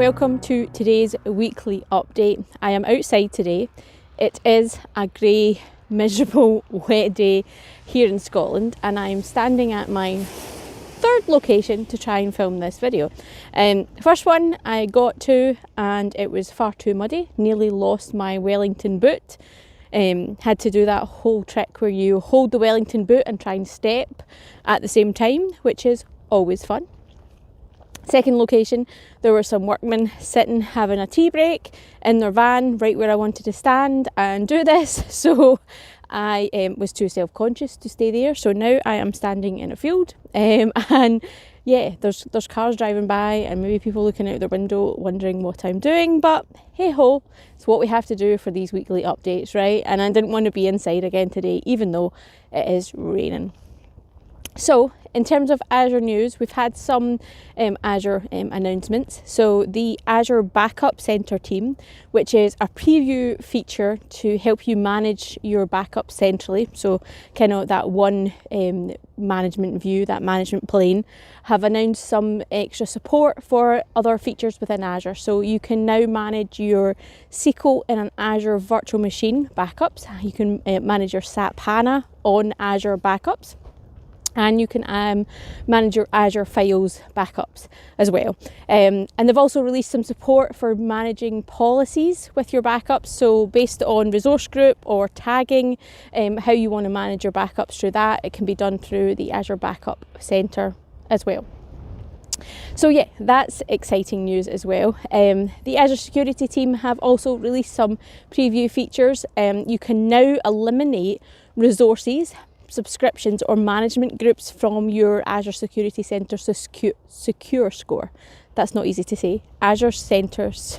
welcome to today's weekly update. I am outside today. It is a grey, miserable, wet day here in Scotland, and I'm standing at my third location to try and film this video. First one I got to and it was far too muddy, nearly lost my Wellington boot. Had to do that whole trick where you hold the Wellington boot and try and step at the same time, which is always fun. Second location, there were some workmen sitting having a tea break in their van right where I wanted to stand and do this, so I was too self-conscious to stay there, so now I am standing in a field, and yeah, there's cars driving by and maybe people looking out their window wondering what I'm doing, but hey ho, it's what we have to do for these weekly updates, right? And I didn't want to be inside again today, even though it is raining. So in terms of Azure news, we've had some Azure announcements. So the Azure Backup Center team, which is a preview feature to help you manage your backup centrally, so kind of that one management view, that management plane, have announced some extra support for other features within Azure. So you can now manage your SQL in an Azure virtual machine backups. You can manage your SAP HANA on Azure backups. And you can manage your Azure files backups as well. And they've also released some support for managing policies with your backups. So based on resource group or tagging, how you want to manage your backups through that, it can be done through the Azure Backup Center as well. So yeah, that's exciting news as well. The Azure security team have also released some preview features. You can now eliminate resources, subscriptions or management groups from your Azure Security Center secure score. That's not easy to say. Azure Security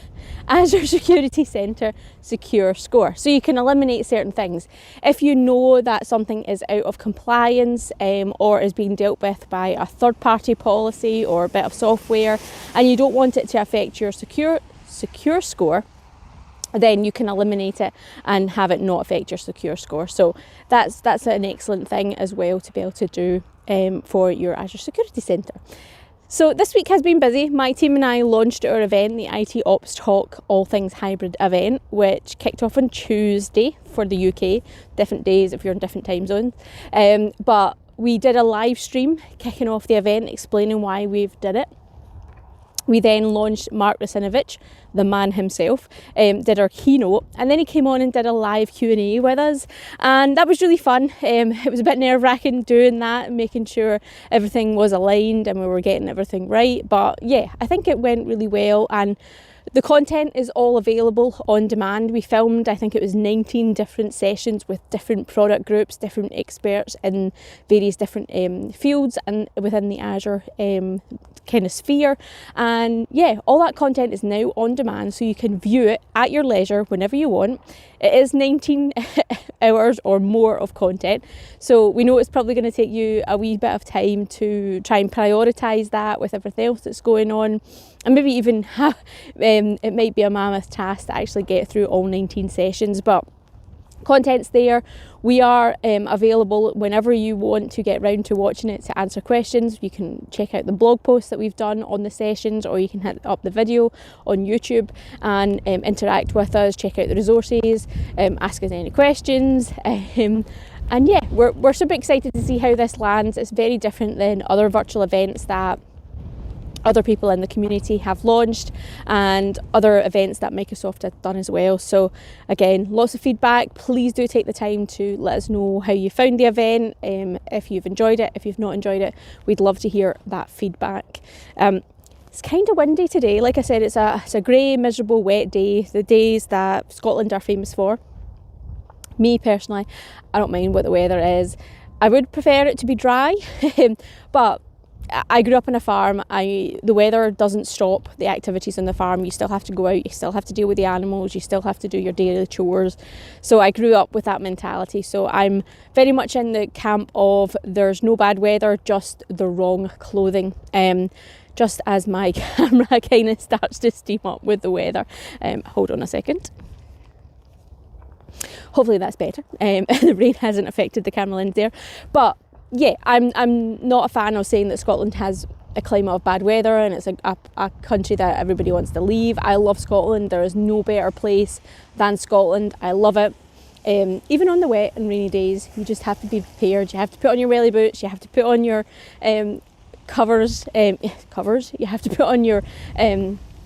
Center secure score. So you can eliminate certain things. If you know that something is out of compliance or is being dealt with by a third-party policy or a bit of software and you don't want it to affect your secure score, then you can eliminate it and have it not affect your secure score. So that's an excellent thing as well to be able to do for your Azure Security Center. So this week has been busy. My team and I launched our event, the IT Ops Talk All Things Hybrid event, which kicked off on Tuesday for the UK, different days if you're in different time zones. But we did a live stream kicking off the event, explaining why we've did it. We then launched Mark Rasinovich, the man himself, did our keynote, and then he came on and did a live Q&A with us, and that was really fun. It was a bit nerve-wracking doing that, making sure everything was aligned and we were getting everything right, but yeah, I think it went really well, and the content is all available on demand. We filmed, I think it was 19 different sessions with different product groups, different experts in various different fields and within the Azure kind of sphere. And yeah, all that content is now on demand, so you can view it at your leisure whenever you want. It is 19 hours or more of content, so we know it's probably going to take you a wee bit of time to try and prioritise that with everything else that's going on, and maybe even have, it might be a mammoth task to actually get through all 19 sessions, but content's there. We are available whenever you want to get round to watching it to answer questions. You can check out the blog posts that we've done on the sessions, or you can hit up the video on YouTube and interact with us, check out the resources, ask us any questions. And yeah, we're super excited to see how this lands. It's very different than other virtual events that other people in the community have launched and other events that Microsoft have done as well. So again, lots of feedback. Please do take the time to let us know how you found the event, if you've enjoyed it, if you've not enjoyed it. We'd love to hear that feedback. It's kind of windy today. Like I said, it's a grey, miserable, wet day, the days that Scotland are famous for. Me personally, I don't mind what the weather is. I would prefer it to be dry, but I grew up on a farm. The weather doesn't stop the activities on the farm. You still have to go out, you still have to deal with the animals, you still have to do your daily chores. So I grew up with that mentality. So I'm very much in the camp of there's no bad weather, just the wrong clothing. Just as my camera kind of starts to steam up with the weather. Hold on a second. Hopefully that's better. The rain hasn't affected the camera lens there. But yeah, I'm not a fan of saying that Scotland has a climate of bad weather, and it's a country that everybody wants to leave. I love Scotland. There is no better place than Scotland. I love it. Even on the wet and rainy days, you just have to be prepared. You have to put on your welly boots, you have to put on your covers, you have to put on your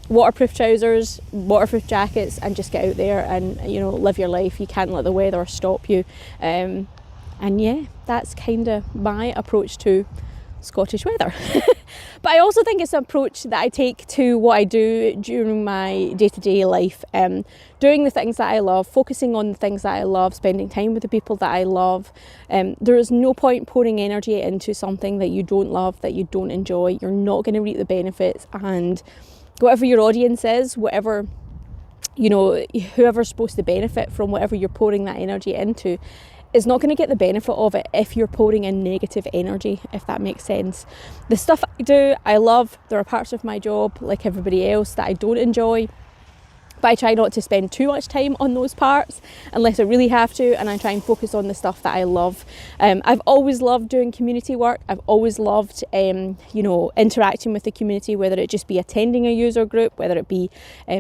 waterproof trousers, waterproof jackets, and just get out there and, you know, live your life. You can't let the weather stop you. And yeah, that's kind of my approach to Scottish weather. But I also think it's an approach that I take to what I do during my day-to-day life, doing the things that I love, focusing on the things that I love, spending time with the people that I love. There is no point pouring energy into something that you don't love, that you don't enjoy. You're not going to reap the benefits, and whatever your audience is, whatever, you know, whoever's supposed to benefit from whatever you're pouring that energy into, is not going to get the benefit of it if you're pouring in negative energy, if that makes sense. The stuff I do, I love. There are parts of my job, like everybody else, that I don't enjoy, but I try not to spend too much time on those parts unless I really have to, and I try and focus on the stuff that I love. I've always loved doing community work. I've always loved, you know, interacting with the community, whether it just be attending a user group, whether it be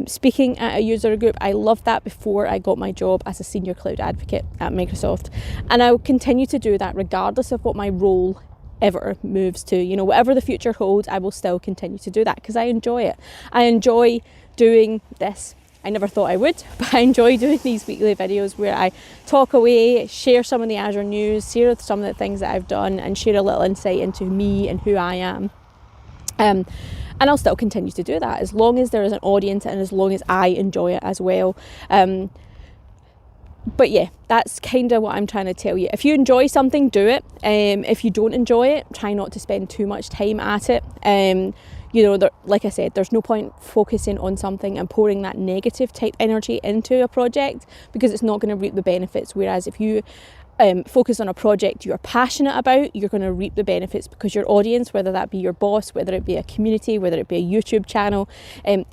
speaking at a user group. I loved that before I got my job as a senior cloud advocate at Microsoft, and I will continue to do that regardless of what my role ever moves to. You know, whatever the future holds, I will still continue to do that because I enjoy it. I enjoy doing this. I never thought I would, but I enjoy doing these weekly videos where I talk away, share some of the Azure news, share some of the things that I've done, and share a little insight into me and who I am. And I'll still continue to do that as long as there is an audience and as long as I enjoy it as well. But yeah, that's kind of what I'm trying to tell you. If you enjoy something, do it. If you don't enjoy it, try not to spend too much time at it. You know, like I said, there's no point focusing on something and pouring that negative type energy into a project because it's not going to reap the benefits. Whereas if you focus on a project you're passionate about, you're going to reap the benefits because your audience, whether that be your boss, whether it be a community, whether it be a YouTube channel,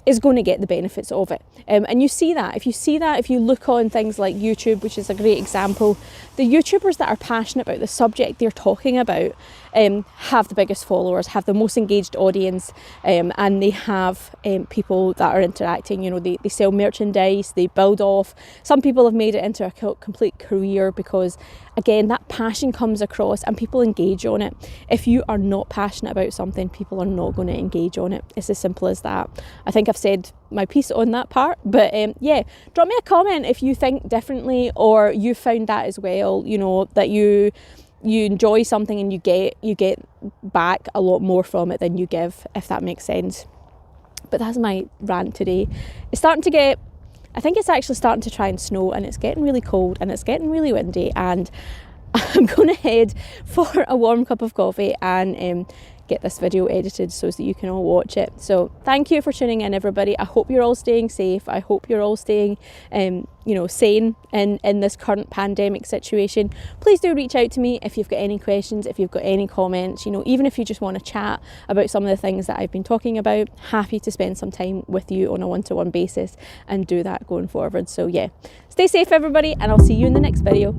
is going to get the benefits of it. And you see that. If you look on things like YouTube, which is a great example, the YouTubers that are passionate about the subject they're talking about have the biggest followers, have the most engaged audience, and they have people that are interacting. You know, they sell merchandise, they build off. Some people have made it into a complete career because, again, that passion comes across and people engage on it. If you are not passionate about something, people are not going to engage on it. It's as simple as that. I think I've said my piece on that part, but yeah, drop me a comment if you think differently or you found that as well, you know, that you enjoy something and you get back a lot more from it than you give, if that makes sense. But that's my rant today. It's starting to get, I think it's actually starting to try and snow, and it's getting really cold and it's getting really windy, and I'm going to head for a warm cup of coffee and get this video edited so that you can all watch it. So thank you for tuning in, everybody. I hope you're all staying safe. I hope you're all staying sane in this current pandemic situation. Please do reach out to me if you've got any questions, if you've got any comments, you know, even if you just want to chat about some of the things that I've been talking about. Happy to spend some time with you on a one-to-one basis and do that going forward. So yeah, stay safe, everybody, and I'll see you in the next video.